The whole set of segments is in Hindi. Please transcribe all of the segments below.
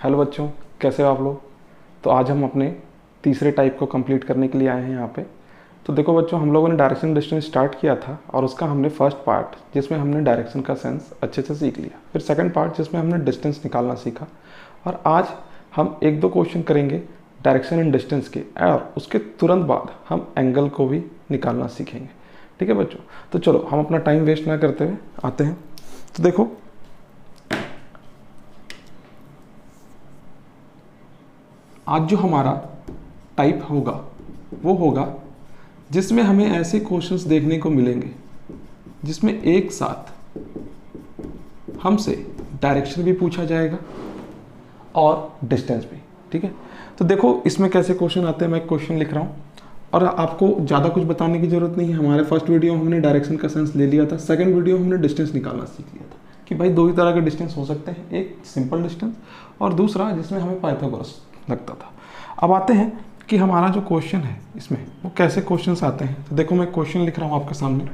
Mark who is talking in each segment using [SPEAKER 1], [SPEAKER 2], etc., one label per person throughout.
[SPEAKER 1] हेलो बच्चों, कैसे हो आप लोग। तो आज हम अपने तीसरे टाइप को कंप्लीट करने के लिए आए हैं यहाँ पे। तो देखो बच्चों, हम लोगों ने डायरेक्शन डिस्टेंस स्टार्ट किया था और उसका हमने फर्स्ट पार्ट जिसमें हमने डायरेक्शन का सेंस अच्छे से सीख लिया, फिर सेकंड पार्ट जिसमें हमने डिस्टेंस निकालना सीखा, और आज हम एक दो क्वेश्चन करेंगे डायरेक्शन एंड डिस्टेंस के, और उसके तुरंत बाद हम एंगल को भी निकालना सीखेंगे। ठीक है बच्चों, तो चलो हम अपना टाइम वेस्ट ना करते हुए आते हैं। तो देखो, आज जो हमारा टाइप होगा वो होगा जिसमें हमें ऐसे क्वेश्चंस देखने को मिलेंगे जिसमें एक साथ हमसे डायरेक्शन भी पूछा जाएगा और डिस्टेंस भी। ठीक है, तो देखो इसमें कैसे क्वेश्चन आते हैं। मैं एक क्वेश्चन लिख रहा हूँ और आपको ज़्यादा कुछ बताने की ज़रूरत नहीं है। हमारे फर्स्ट वीडियो में हमने डायरेक्शन का सेंस ले लिया था, सेकंड वीडियो में हमने डिस्टेंस निकालना सीख लिया था कि भाई दो ही तरह के डिस्टेंस हो सकते हैं, एक सिंपल डिस्टेंस और दूसरा जिसमें हमें पाइथागोरस लगता था। अब आते हैं कि हमारा जो क्वेश्चन है इसमें वो कैसे क्वेश्चंस आते हैं। तो देखो मैं क्वेश्चन लिख रहा हूँ आपके सामने।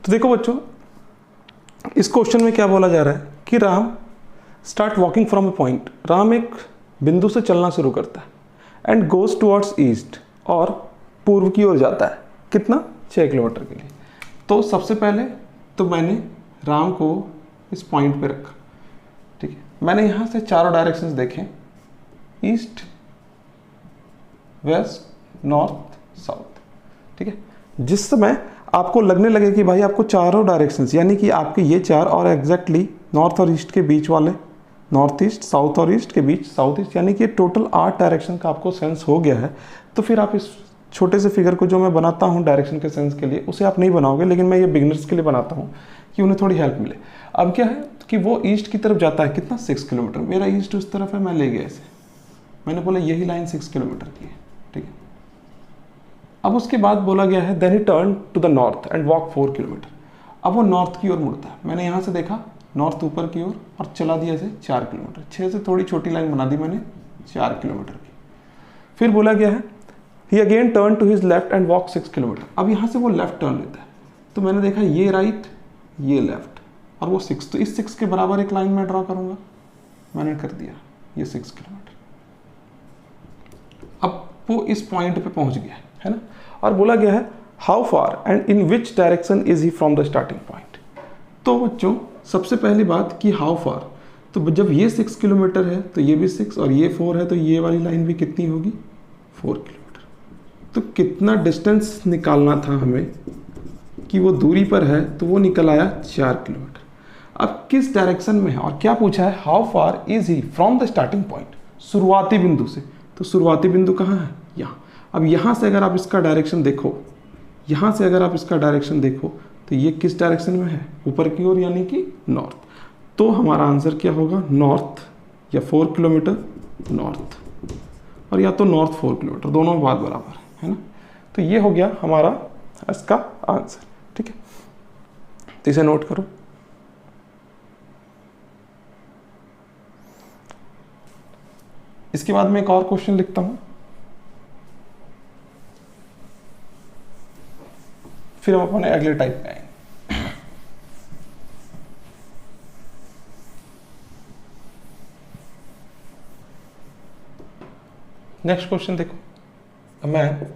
[SPEAKER 1] तो देखो बच्चों, इस क्वेश्चन में क्या बोला जा रहा है कि Ram start walking from A point. Ram एक बिंदु से चलना शुरू करता है एंड गोज टुवर्ड्स ईस्ट, और पूर्व की ओर जाता है। कितना? 6 किलोमीटर के लिए। तो सबसे पहले तो मैंने राम को इस पॉइंट पे रखा। ठीक है, मैंने यहाँ से चारों डायरेक्शंस देखे, ईस्ट, वेस्ट, नॉर्थ, साउथ। ठीक है, जिस समय आपको लगने लगे कि भाई आपको चारों डायरेक्शंस यानी कि आपके ये चार और एग्जैक्टली नॉर्थ और ईस्ट के बीच वाले नॉर्थ ईस्ट, साउथ और ईस्ट के बीच साउथ ईस्ट, यानी कि टोटल 8 डायरेक्शन का आपको सेंस हो गया है। तो फिर आप इस छोटे से फिगर को जो मैं बनाता हूँ डायरेक्शन के सेंस के लिए, उसे आप नहीं बनाओगे, लेकिन मैं ये बिगिनर्स के लिए बनाता हूँ कि उन्हें थोड़ी हेल्प मिले। अब क्या है कि वो ईस्ट की तरफ जाता है, कितना? 6 किलोमीटर। मेरा ईस्ट उस तरफ है, मैं ले गया इसे, मैंने बोला यही लाइन 6 किलोमीटर की है। ठीक है, अब उसके बाद बोला गया है then he turn to the north and walk 4 kilometre. अब वो नॉर्थ की ओर मुड़ता है। मैंने यहाँ से देखा नॉर्थ ऊपर की ओर और चला दिया इसे 4 किलोमीटर। 6 से थोड़ी छोटी लाइन बना दी मैंने 4 किलोमीटर की। फिर बोला गया है ही again turn to his left and walk 6 kilometre. अब यहाँ से वो लेफ्ट टर्न लेता है, तो मैंने देखा ये राइट ये लेफ्ट और वो 6, तो इस 6 के बराबर एक लाइन मैं ड्रॉ करूँगा। मैंने कर दिया ये 6 किलोमीटर। अब वो इस पॉइंट पे पहुंच गया है ना। और बोला गया है how far and in which direction is he from the starting point. तो बच्चों सबसे पहली बात कि हाउ फार, तो जब ये 6 किलोमीटर है तो ये भी 6 और ये 4 है तो ये वाली लाइन भी कितनी होगी 4 किलोमीटर। तो कितना डिस्टेंस निकालना था हमें कि वो दूरी पर है, तो वो निकल आया 4 किलोमीटर। अब किस डायरेक्शन में है और क्या पूछा है, how far is he from the starting point, शुरुआती बिंदु से। तो शुरुआती बिंदु कहाँ है, यहाँ। अब यहाँ से अगर आप इसका डायरेक्शन देखो, यहाँ से अगर आप इसका डायरेक्शन देखो तो ये किस डायरेक्शन में है, ऊपर की ओर, यानी कि नॉर्थ। तो हमारा आंसर क्या होगा, नॉर्थ या 4 किलोमीटर नॉर्थ, और या तो नॉर्थ 4 किलोमीटर, दोनों में बात बराबर है ना। तो ये हो गया हमारा इसका आंसर, ठीक है। तो इसे नोट करो। इसके बाद मैं एक और क्वेश्चन लिखता हूं, फिर हम अपने अगले टाइप पे आएंगे। नेक्स्ट क्वेश्चन देखो, अ मैन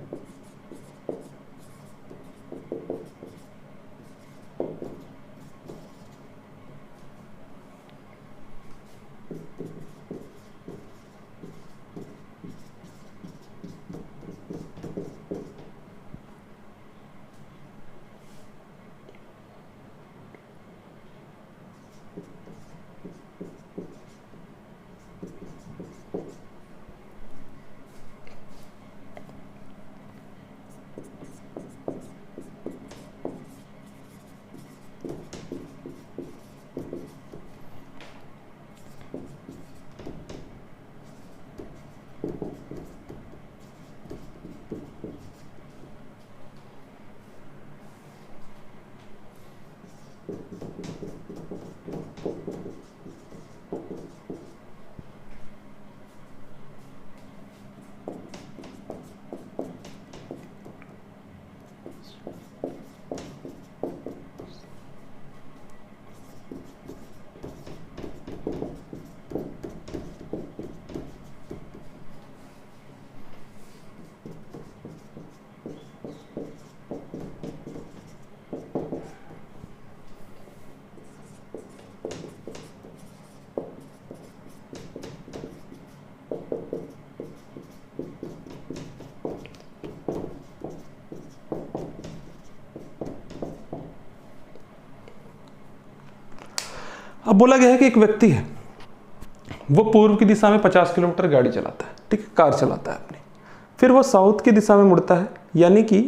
[SPEAKER 1] अब बोला गया है कि एक व्यक्ति है, वो पूर्व की दिशा में 50 किलोमीटर गाड़ी चलाता है, ठीक है, कार चलाता है अपनी। फिर वो साउथ की दिशा में मुड़ता है, यानी कि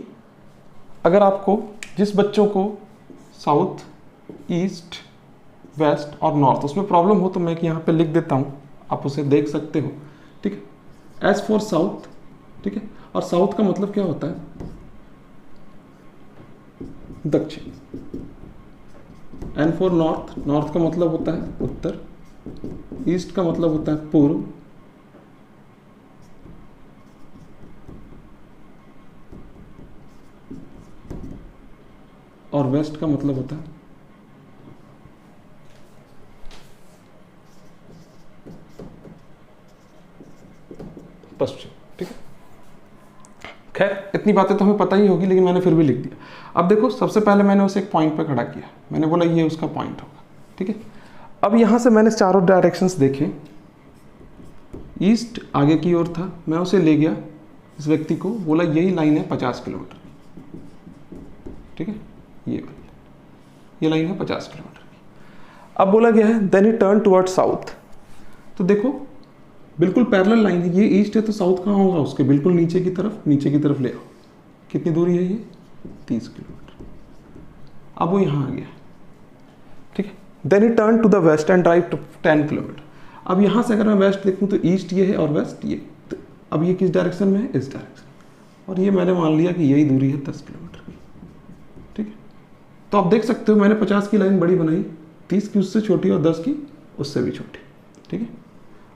[SPEAKER 1] अगर आपको जिस बच्चों को साउथ, ईस्ट, वेस्ट और नॉर्थ उसमें प्रॉब्लम हो तो मैं यहाँ पे लिख देता हूँ, आप उसे देख सकते हो, ठीक है। एज फॉर साउथ, ठीक है, और साउथ का मतलब क्या होता है, दक्षिण। एंड फॉर नॉर्थ, नॉर्थ का मतलब होता है उत्तर। ईस्ट का मतलब होता है पूर्व। और वेस्ट का मतलब होता है पश्चिम, ठीक है। खैर इतनी बातें तो हमें पता ही होगी, लेकिन मैंने फिर भी लिख दिया। अब देखो, सबसे पहले मैंने उसे एक पॉइंट पे खड़ा किया, मैंने बोला ये उसका पॉइंट होगा, ठीक है। अब यहां से मैंने चारों डायरेक्शंस देखे, ईस्ट आगे की ओर था, मैं उसे ले गया, इस व्यक्ति को बोला यही लाइन है 50 किलोमीटर, ठीक है, ये लाइन है 50 किलोमीटर की। अब बोला गया है then he turn toward south. तो देखो बिल्कुल पैरेलल लाइन है, ये ईस्ट है तो साउथ कहाँ होगा, उसके बिल्कुल नीचे की तरफ ले आओ। कितनी दूरी है ये, 30 किलोमीटर। अब वो यहाँ आ गया, ठीक है। Then he turn to the west and drive to 10 kilometre. अब यहाँ से अगर मैं वेस्ट देखूँ तो ईस्ट ये है और वेस्ट ये, तो अब ये किस डायरेक्शन में है, इस डायरेक्शन। और ये मैंने मान लिया कि यही दूरी है 10 किलोमीटर की, ठीक है। तो आप देख सकते हो मैंने 50 की लाइन बड़ी बनाई, 30 की उससे छोटी और 10 की उससे भी छोटी, ठीक है।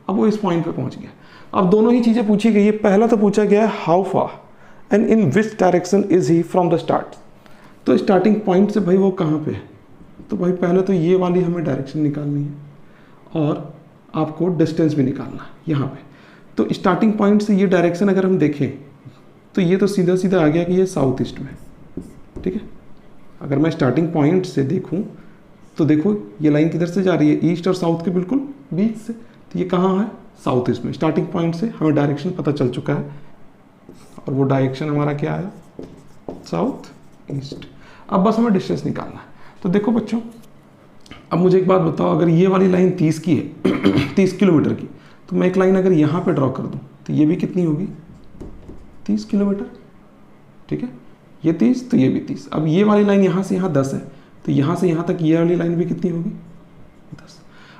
[SPEAKER 1] अब वो इस पॉइंट पे पहुंच गया। अब दोनों ही चीज़ें पूछी गई है। पहला तो पूछा गया है how far and in which direction is he from the start. तो स्टार्टिंग पॉइंट से भाई वो कहाँ पे है, तो भाई पहले तो ये वाली हमें डायरेक्शन निकालनी है और आपको डिस्टेंस भी निकालना है यहाँ पे। तो स्टार्टिंग पॉइंट से ये डायरेक्शन अगर हम देखें तो ये तो सीधा सीधा आ गया कि ये साउथ ईस्ट में, ठीक है। अगर मैं स्टार्टिंग पॉइंट से देखूं तो देखो ये लाइन किधर से जा रही है, ईस्ट और साउथ के बिल्कुल बीच से, तो ये कहाँ है, साउथ ईस्ट में। स्टार्टिंग पॉइंट से हमें डायरेक्शन पता चल चुका है और वो डायरेक्शन हमारा क्या है, साउथ ईस्ट। अब बस हमें डिस्टेंस निकालना है। तो देखो बच्चों, अब मुझे एक बात बताओ, अगर ये वाली लाइन 30 की है 30 किलोमीटर की, तो मैं एक लाइन अगर यहाँ पे ड्रॉ कर दूँ तो ये भी कितनी होगी, 30 किलोमीटर, ठीक है। ये 30 तो ये भी 30। अब ये वाली लाइन यहाँ से यहाँ 10 है, तो यहाँ से यहाँ तक ये वाली लाइन भी कितनी होगी, 10।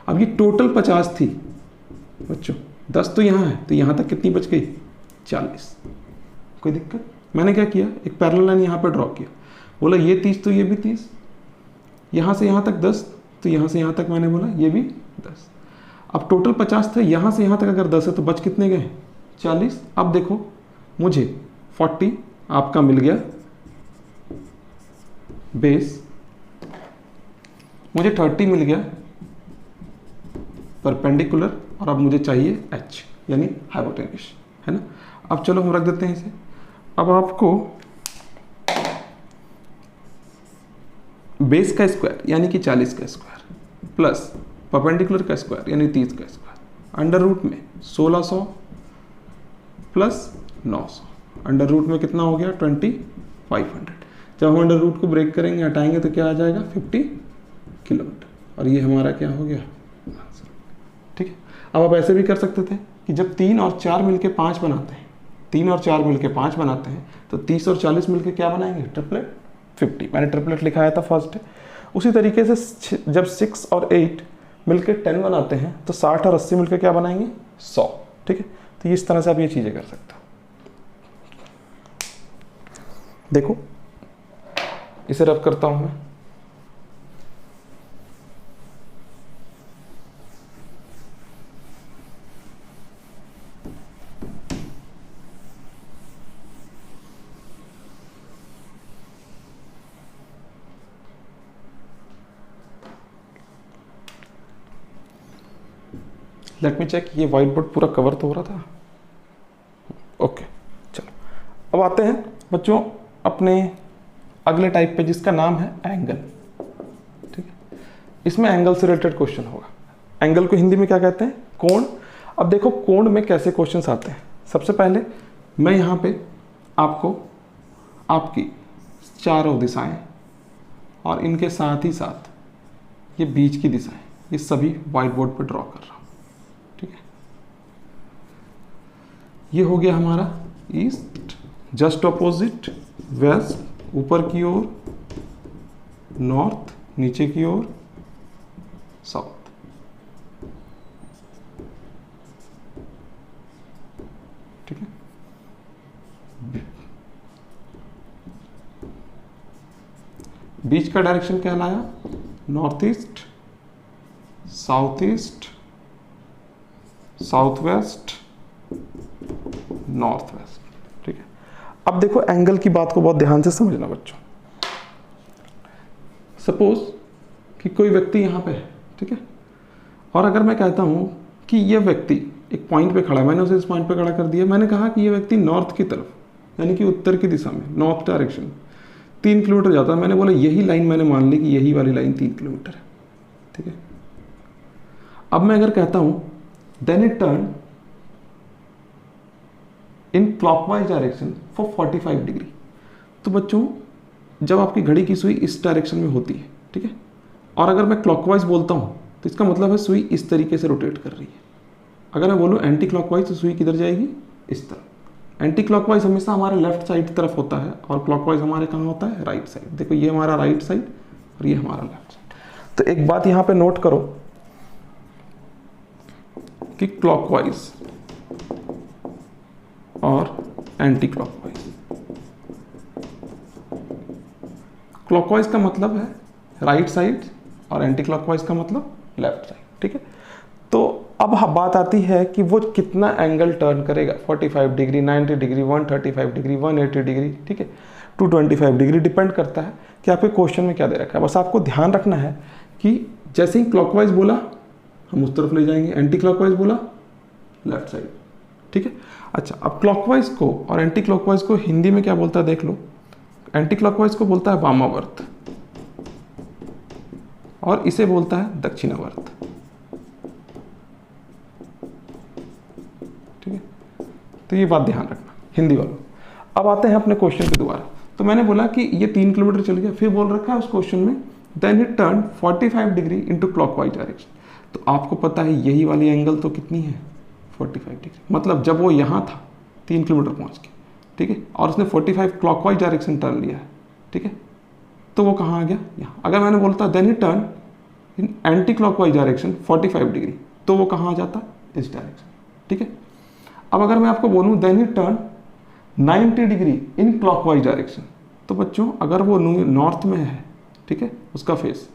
[SPEAKER 1] अब ये टोटल 50 थी बच्चों, 10 तो यहाँ है, तो यहाँ तक कितनी बच गई, 40। कोई दिक्कत? मैंने क्या किया, एक पैरेलल लाइन यहाँ पे ड्रॉ किया, बोला ये 30 तो ये भी 30, यहाँ से यहाँ तक 10 तो यहाँ से यहाँ तक मैंने बोला ये भी 10। अब टोटल 50 थे, यहाँ से यहाँ तक अगर 10 है तो बच कितने गए, 40। अब देखो मुझे 40 आपका मिल गया बेस, मुझे 30 मिल गया परपेंडिकुलर, और अब मुझे चाहिए h यानी हाइपोटेन्यूस, है ना। अब चलो हम रख देते हैं इसे। अब आपको बेस का स्क्वायर यानी कि 40 का स्क्वायर प्लस परपेंडिकुलर का स्क्वायर यानी 30 का स्क्वायर अंडर रूट में 1600 प्लस 900, अंडर रूट में कितना हो गया 2500। जब हम अंडर रूट को ब्रेक करेंगे, हटाएंगे तो क्या आ जाएगा 50 किलोमीटर, और ये हमारा क्या हो गया आंसर, ठीक है। अब आप ऐसे भी कर सकते थे कि जब 3 और 4 मिलके 5 बनाते हैं, 3 और 4 मिलके 5 बनाते हैं, तो 30 और 40 मिलके क्या बनाएंगे, ट्रिपलेट 50। मैंने ट्रिपलेट लिखाया था फर्स्ट। उसी तरीके से जब 6 और 8 मिलके 10 बनाते हैं, तो 60 और 80 मिलके क्या बनाएंगे, 100, ठीक है। तो इस तरह से आप ये चीज़ें कर सकते हो। देखो इसे रब करता हूं मैं, लेट मी चेक, ये व्हाइट बोर्ड पूरा कवर तो हो रहा था, ओके। चलो अब आते हैं बच्चों अपने अगले टाइप पे, जिसका नाम है एंगल, ठीक है। इसमें एंगल से रिलेटेड क्वेश्चन होगा। एंगल को हिंदी में क्या कहते हैं, कोण। अब देखो कोण में कैसे क्वेश्चंस आते हैं। सबसे पहले मैं यहाँ पे आपको आपकी चारों दिशाएं और इनके साथ ही साथ ये बीच की दिशाएं, ये सभी व्हाइट बोर्ड पे ड्रॉ कर रहा हूँ, ठीक है। ये हो गया हमारा ईस्ट, जस्ट अपोजिट वेस्ट, ऊपर की ओर नॉर्थ, नीचे की ओर साउथ, ठीक है। बीच का डायरेक्शन कहलाया north east, south east, south west, north west, ठीक है। अब देखो एंगल की बात को बहुत ध्यान से समझना बच्चों। सपोज कि कोई व्यक्ति यहाँ पे है, ठीक है, और अगर मैं कहता हूँ कि ये व्यक्ति एक पॉइंट पे खड़ा है, मैंने उसे इस पॉइंट पे खड़ा कर दिया, मैंने कहा कि ये व्यक्ति नॉर्थ की तरफ यानी कि उत्तर की दिशा में, नॉर्थ डायरेक्शन 3 किलोमीटर जाता है। मैंने बोला यही लाइन, मैंने मान ली कि यही वाली लाइन 3 किलोमीटर है, ठीक है। अब मैं अगर कहता हूँ then it turn in clockwise direction for 45 degree, तो बच्चों जब आपकी घड़ी की सुई इस डायरेक्शन में होती है, ठीक है, और अगर मैं क्लॉकवाइज बोलता हूँ तो इसका मतलब है सुई इस तरीके से रोटेट कर रही है। अगर मैं बोलूँ एंटी क्लॉकवाइज तो सुई किधर जाएगी, इस तरफ। एंटी क्लॉकवाइज हमेशा हमारे लेफ्ट साइड तरफ होता है और क्लॉकवाइज हमारे कहाँ होता है, राइट साइड। देखो ये हमारा राइट साइड और ये हमारा लेफ्ट साइड। तो एक बात यहाँ पे नोट करो कि क्लॉकवाइज और एंटी क्लॉकवाइज, क्लॉकवाइज का मतलब है राइट साइड और एंटी क्लॉकवाइज का मतलब लेफ्ट साइड, ठीक है। तो अब बात आती है कि वो कितना एंगल टर्न करेगा, 45 डिग्री, 90 डिग्री, 135 डिग्री, 180 डिग्री, ठीक है, 225 डिग्री। डिपेंड करता है कि आपके क्वेश्चन में क्या दे रखा है। बस आपको ध्यान रखना है कि जैसे ही क्लॉकवाइज बोला हम उस तरफ ले जाएंगे, एंटी क्लॉकवाइज बोला लेफ्ट साइड, ठीक है। अच्छा, अब क्लॉकवाइज को और एंटी क्लॉकवाइज को हिंदी में क्या बोलता है देख लो। एंटी क्लॉकवाइज को बोलता है वामावर्त और इसे बोलता है दक्षिणावर्त। ठीक है, तो ये बात ध्यान रखना हिंदी वालों। अब आते हैं अपने क्वेश्चन पे दोबारा। तो मैंने बोला कि ये 3 किलोमीटर चल गया, फिर बोल रखा है उस क्वेश्चन में then it turn 45 degree into clockwise direction. तो आपको पता है यही वाली एंगल तो कितनी है 45 डिग्री, मतलब जब वो यहाँ था 3 किलोमीटर पहुँच के, ठीक है, और उसने 45 क्लॉकवाइज डायरेक्शन टर्न लिया है, ठीक है, तो वो कहाँ आ गया यहाँ। अगर मैंने बोलता then it turn in anti clockwise direction 45 degree, तो वो कहाँ आ जाता इस डायरेक्शन। ठीक है, अब अगर मैं आपको बोलूँ then it turn 90 degree in clockwise direction, तो बच्चों अगर वो नॉर्थ में है, ठीक है, उसका फेस,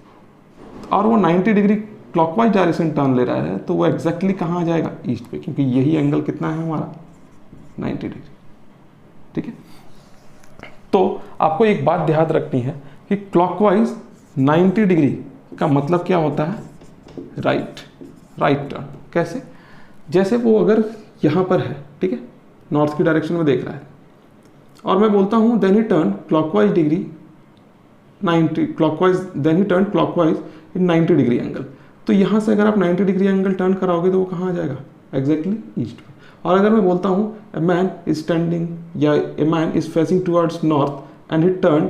[SPEAKER 1] और वो 90 डिग्री क्लॉकवाइज डायरेक्शन टर्न ले रहा है, तो वो एग्जैक्टली कहाँ आ जाएगा ईस्ट पे, क्योंकि यही एंगल कितना है हमारा 90 डिग्री। ठीक है, तो आपको एक बात ध्यान रखनी है कि क्लॉकवाइज 90 डिग्री का मतलब क्या होता है राइट टर्न। कैसे, जैसे वो अगर यहाँ पर है, ठीक है, नॉर्थ की डायरेक्शन में देख रहा है, और मैं बोलता हूँ then he turn clockwise degree 90 clockwise, then he turn clockwise in 90 degree angle, तो यहाँ से अगर आप 90 डिग्री एंगल टर्न कराओगे तो वो कहाँ आ जाएगा एग्जैक्टली ईस्ट पे। और अगर मैं बोलता हूँ ए मैन इज स्टैंडिंग या a man is facing towards north and he turn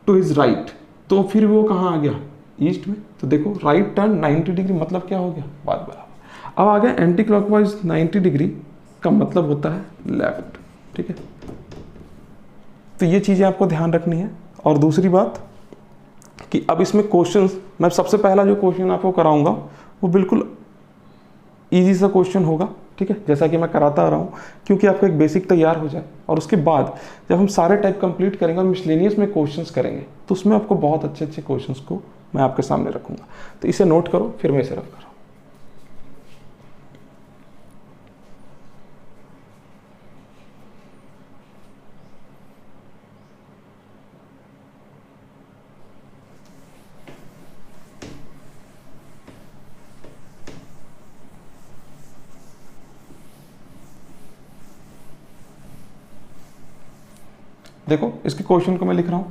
[SPEAKER 1] to his right, तो फिर वो कहाँ आ गया ईस्ट में। तो देखो राइट टर्न 90 डिग्री मतलब क्या हो गया, बात बराबर। अब आ गया एंटी क्लॉकवाइज 90 डिग्री का मतलब होता है लेफ्ट। ठीक है, तो ये चीज़ें आपको ध्यान रखनी है। और दूसरी बात कि अब इसमें क्वेश्चंस, मैं सबसे पहला जो क्वेश्चन आपको कराऊंगा वो बिल्कुल इजी सा क्वेश्चन होगा, ठीक है, जैसा कि मैं कराता आ रहा हूँ, क्योंकि आपका एक बेसिक तैयार हो जाए। और उसके बाद जब हम सारे टाइप कंप्लीट करेंगे और मिसलेनियस में क्वेश्चंस करेंगे, तो उसमें आपको बहुत अच्छे अच्छे क्वेश्चंस को मैं आपके सामने रखूँगा। तो इसे नोट करो, फिर मैं इसे रफ करूँ। देखो इसके क्वेश्चन को मैं लिख रहा हूं।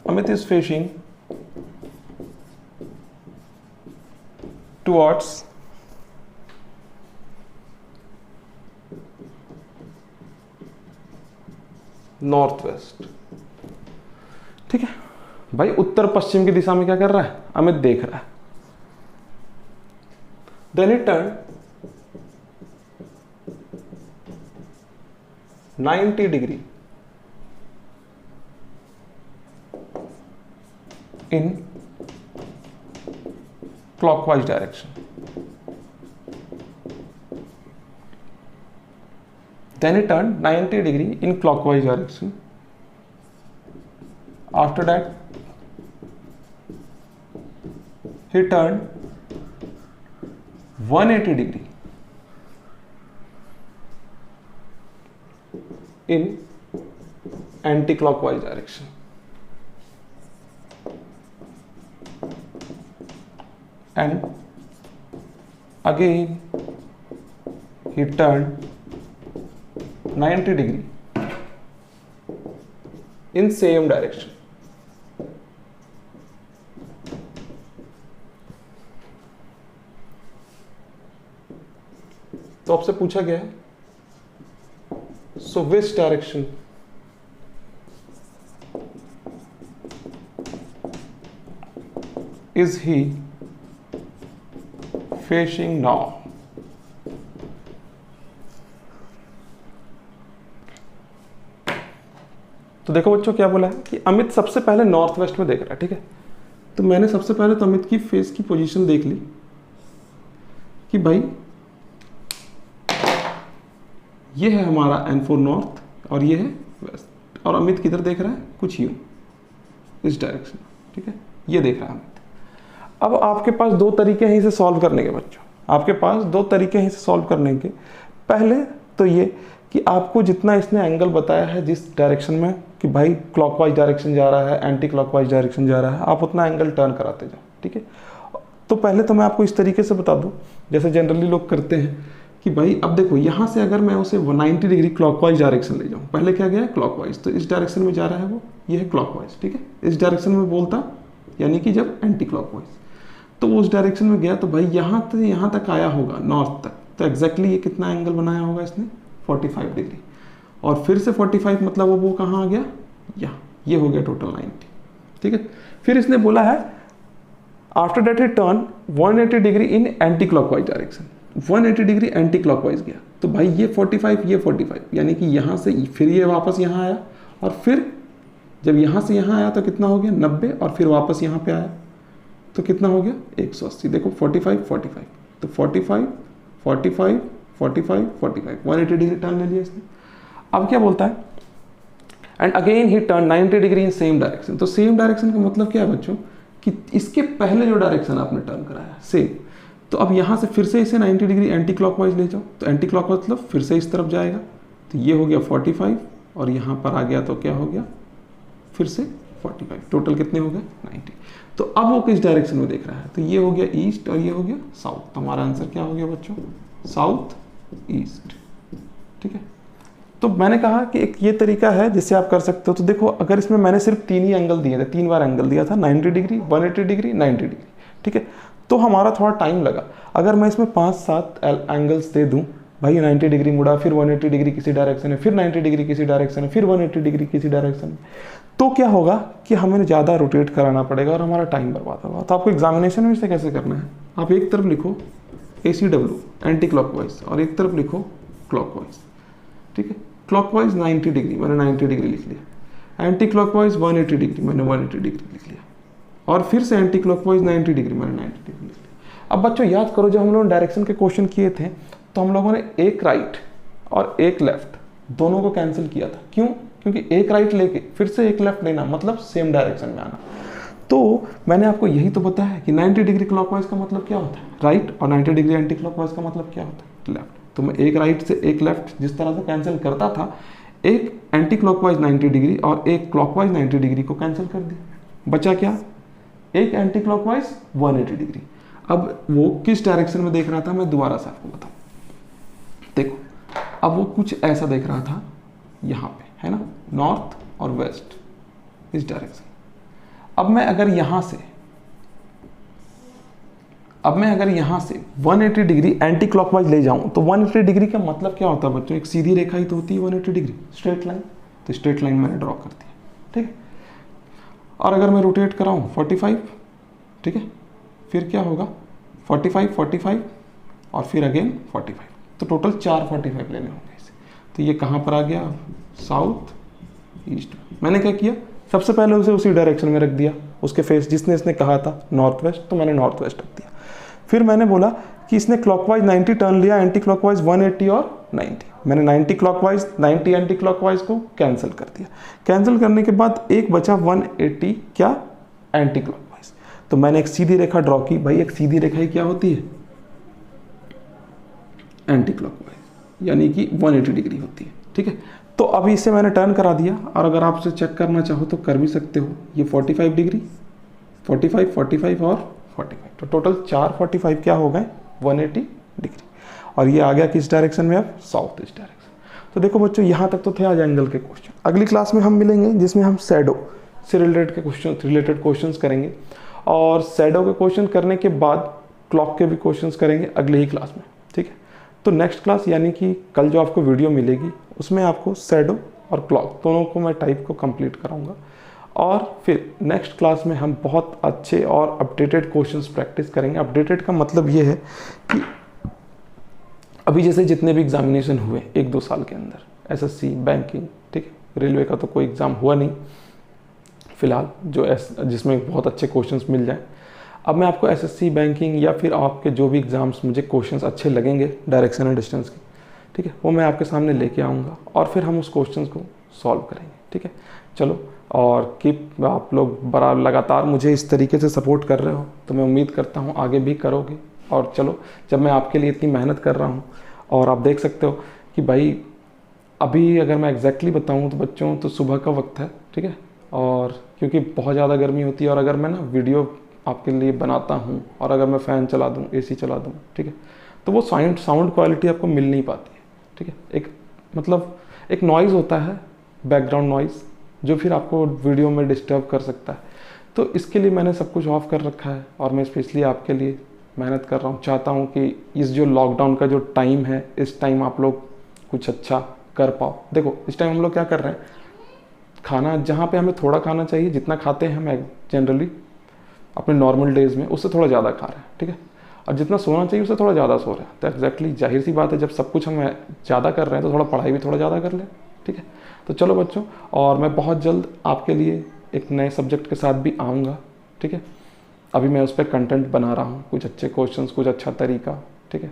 [SPEAKER 1] Amit is facing towards north west. ठीक है भाई, उत्तर पश्चिम की दिशा में क्या कर रहा है अमित, देख रहा है। Then it turn 90 degree in clockwise direction, then it turned 90 degree in clockwise direction. After that he turned 180 degree in anti-clockwise direction, and again he turned 90 degree in same direction. तो आपसे पूछा गया है so which direction is he facing now? तो देखो बच्चों क्या बोला है कि अमित सबसे पहले नॉर्थ वेस्ट में देख रहा है। ठीक है, तो मैंने सबसे पहले तो अमित की फेस की पोजीशन देख ली कि भाई ये है हमारा N4 नॉर्थ और ये है वेस्ट, और अमित किधर देख रहा है कुछ यूं इस डायरेक्शन। ठीक है, ये देख रहा है अमित। अब आपके पास दो तरीके हैं इसे सॉल्व करने के बच्चों, आपके पास दो तरीके हैं इसे सॉल्व करने के। पहले तो ये कि आपको जितना इसने एंगल बताया है जिस डायरेक्शन में कि भाई क्लॉकवाइज डायरेक्शन जा रहा है, एंटी क्लॉकवाइज डायरेक्शन जा रहा है, आप उतना एंगल टर्न कराते जाओ। ठीक है। ठीक है। तो पहले तो मैं आपको इस तरीके से बता दूं, जैसे जनरली लोग करते हैं कि भाई अब देखो यहाँ से अगर मैं उसे 90 डिग्री क्लॉकवाइज डायरेक्शन ले जाऊँ, पहले क्या गया है क्लॉकवाइज, तो इस डायरेक्शन में जा रहा है वो, ये है क्लॉकवाइज, ठीक है। इस डायरेक्शन में बोलता यानी कि जब एंटी क्लॉकवाइज, तो वो उस डायरेक्शन में गया तो भाई यहाँ तक आया होगा नॉर्थ तक, तो एग्जैक्टली ये कितना एंगल बनाया होगा इसने 45 डिग्री, और फिर से 45 मतलब वो कहाँ आ गया यहाँ, ये हो गया टोटल 90, ठीक है। फिर इसने बोला है after that he turn 180 degree in anti clockwise direction, 180 degree anti clockwise गया, तो भाई ये 45 ये 45 यानी कि यहाँ से फिर ये वापस यहाँ आया, और फिर जब यहाँ से यहाँ आया तो कितना हो गया 90, और फिर वापस यहाँ पे आया तो कितना हो गया 180। देखो 45 45, तो 45 45 45 45, 180 डिग्री टर्न ले लिया इसने। अब क्या बोलता है and again he turn 90 degree in same direction, तो सेम डायरेक्शन का मतलब क्या है बच्चों कि इसके पहले जो डायरेक्शन आपने टर्न कराया सेम, तो अब यहाँ से फिर से इसे 90 डिग्री एंटी क्लॉकवाइज ले जाओ, तो एंटी क्लॉकवाइज मतलब फिर से इस तरफ जाएगा, तो ये हो गया 45 और यहाँ पर आ गया तो क्या हो गया फिर से 45, टोटल कितने हो गए 90। तो अब वो किस डायरेक्शन में देख रहा है, तो ये हो गया ईस्ट और ये हो गया साउथ, तो हमारा आंसर क्या हो गया बच्चों साउथ ईस्ट, ठीक है। तो मैंने कहा कि एक ये तरीका है जिससे आप कर सकते हो। तो देखो अगर इसमें मैंने सिर्फ 3 ही एंगल दिए थे, 3 बार एंगल दिया था 90 डिग्री 180 डिग्री 90 डिग्री, ठीक है, तो हमारा थोड़ा टाइम लगा। अगर मैं इसमें 5-7 एंगल्स दे दूं, भाई 90 डिग्री मुड़ा, फिर 180 डिग्री किसी डायरेक्शन है, फिर 90 डिग्री किसी डायरेक्शन है, फिर 180 डिग्री किसी डायरेक्शन में, तो क्या होगा कि हमें ज़्यादा रोटेट कराना पड़ेगा और हमारा टाइम बर्बाद होगा। तो आपको एग्जामिनेशन में इसे कैसे करना है, आप एक तरफ लिखो ACW एंटी क्लॉकवाइज और एक तरफ लिखो क्लॉकवाइज, ठीक है। क्लॉकवाइज 90 डिग्री मैंने 90 डिग्री लिख लिया, एंटी क्लॉकवाइज 180 डिग्री मैंने 180 डिग्री लिख लिया, और फिर से एंटी क्लॉकवाइज 90 डिग्री मैंने 90 डिग्री लिख लिया। अब बच्चों याद करो जब हम लोगों ने डायरेक्शन के क्वेश्चन किए थे तो हम लोगों ने एक राइट और एक लेफ्ट दोनों को कैंसिल किया था। क्यों? क्योंकि एक राइट लेके फिर से एक लेफ्ट लेना मतलब सेम डायरेक्शन में आना। तो मैंने आपको यही तो बताया है कि 90 डिग्री क्लॉकवाइज का मतलब क्या होता है राइट, और 90 डिग्री एंटी क्लॉकवाइज का मतलब क्या होता है लेफ्ट। तो मैं एक राइट से एक लेफ्ट जिस तरह से कैंसिल करता था, एक एंटी क्लॉकवाइज 90 डिग्री और एक क्लॉकवाइज 90 डिग्री को कैंसिल कर दिया, बचा क्या एक एंटी क्लॉकवाइज 180 डिग्री। अब वो किस डायरेक्शन में देख रहा था मैं दोबारा से आपको बताऊं। देखो अब वो कुछ ऐसा देख रहा था यहाँ पे, है ना, नॉर्थ और वेस्ट इस डायरेक्शन। अब मैं अगर यहाँ से 180 डिग्री एंटी क्लॉकवाइज ले जाऊं तो 180 डिग्री का मतलब क्या होता है बच्चों, एक सीधी रेखा ही तो होती है 180 डिग्री, स्ट्रेट लाइन। तो स्ट्रेट लाइन मैंने ड्रॉ कर दिया, ठीक है। और अगर मैं रोटेट कराऊं 45, ठीक है, फिर क्या होगा 45 45 और फिर अगेन 45, तो टोटल 4 45 लेने होंगे इसे। तो ये कहाँ पर आ गया साउथ ईस्ट। मैंने क्या किया सबसे पहले उसे उसी डायरेक्शन में रख दिया, उसके फेस जिसने इसने कहा था नॉर्थ वेस्ट, तो मैंने नॉर्थ वेस्ट रख दिया। फिर मैंने बोला कि इसने क्लॉकवाइज 90 टर्न लिया, एंटी क्लॉकवाइज 180 और 90, मैंने 90 क्लॉकवाइज 90 एंटी क्लॉकवाइज को कैंसिल कर दिया। कैंसिल करने के बाद एक बचा 180 क्या एंटी क्लॉकवाइज, तो मैंने एक सीधी रेखा ड्रॉ की। भाई एक सीधी रेखा ही क्या होती है एंटी क्लॉकवाइज, यानी कि 180 डिग्री होती है, ठीक है। तो अभी इसे मैंने टर्न करा दिया, और अगर आप इसे चेक करना चाहो तो कर भी सकते हो। ये 45 डिग्री 45 45 और 45, तो टोटल 4 45 क्या हो गए 180 डिग्री, और ये आ गया किस डायरेक्शन में अब साउथ ईस्ट डायरेक्शन। तो देखो बच्चों यहाँ तक तो थे आज एंगल के क्वेश्चन। अगली क्लास में हम मिलेंगे जिसमें हम शैडो से रिलेटेड क्वेश्चन करेंगे, और शैडो के क्वेश्चन करने के बाद क्लॉक के भी क्वेश्चन करेंगे अगले ही क्लास में, ठीक है। तो नेक्स्ट क्लास यानी कि कल जो आपको वीडियो मिलेगी उसमें आपको शैडो और क्लॉक दोनों को मैं टाइप को कंप्लीट कराऊंगा, और फिर नेक्स्ट क्लास में हम बहुत अच्छे और अपडेटेड क्वेश्चंस प्रैक्टिस करेंगे। अपडेटेड का मतलब ये है कि अभी जैसे जितने भी एग्जामिनेशन हुए 1-2 साल के अंदर, एसएससी, बैंकिंग, ठीक है, रेलवे का तो कोई एग्ज़ाम हुआ नहीं फिलहाल जिसमें बहुत अच्छे क्वेश्चंस मिल जाएं। अब मैं आपको एसएससी, बैंकिंग या फिर आपके जो भी एग्ज़ाम्स मुझे क्वेश्चंस अच्छे लगेंगे डायरेक्शन एंड डिस्टेंस के, ठीक है, वो मैं आपके सामने लेके आऊँगा और फिर हम उस क्वेश्चन को सॉल्व करेंगे, ठीक है। चलो, और आप लोग बड़ा लगातार मुझे इस तरीके से सपोर्ट कर रहे हो, तो मैं उम्मीद करता हूँ आगे भी करोगे। और चलो, जब मैं आपके लिए इतनी मेहनत कर रहा हूँ, और आप देख सकते हो कि भाई अभी अगर मैं एग्जैक्टली बताऊँ तो बच्चों तो सुबह का वक्त है, ठीक है, और क्योंकि बहुत ज़्यादा गर्मी होती है, और अगर मैं ना वीडियो आपके लिए बनाता हूँ और अगर मैं फ़ैन चला दूँ, एसी चला दूँ, ठीक है, तो वो साउंड क्वालिटी आपको मिल नहीं पाती है, ठीक है। एक मतलब एक नॉइज़ होता है, बैकग्राउंड नॉइज़, जो फिर आपको वीडियो में डिस्टर्ब कर सकता है। तो इसके लिए मैंने सब कुछ ऑफ कर रखा है और मैं स्पेशली आपके लिए मेहनत कर रहा हूँ। चाहता हूँ कि इस जो लॉकडाउन का जो टाइम है, इस टाइम आप लोग कुछ अच्छा कर पाओ। देखो इस टाइम हम लोग क्या कर रहे हैं, खाना जहाँ पे हमें थोड़ा खाना चाहिए, जितना खाते हैं हम जनरली अपने नॉर्मल डेज में, उससे थोड़ा ज़्यादा खा रहे हैं, ठीक है, और जितना सोना चाहिए उससे थोड़ा ज़्यादा सो रहे हैं। तो एग्जैक्टली जाहिर सी बात है, जब सब कुछ हम ज़्यादा कर रहे हैं तो थोड़ा पढ़ाई भी थोड़ा ज़्यादा कर लें, ठीक है। तो चलो बच्चों, और मैं बहुत जल्द आपके लिए एक नए सब्जेक्ट के साथ भी आऊँगा, ठीक है। अभी मैं उस पर कंटेंट बना रहा हूँ, कुछ अच्छे क्वेश्चंस, कुछ अच्छा तरीका, ठीक है।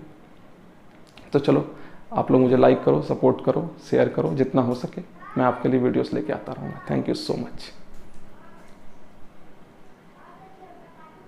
[SPEAKER 1] तो चलो आप लोग मुझे लाइक करो, सपोर्ट करो, शेयर करो, जितना हो सके मैं आपके लिए वीडियोस लेके आता रहूँगा। Thank you so much.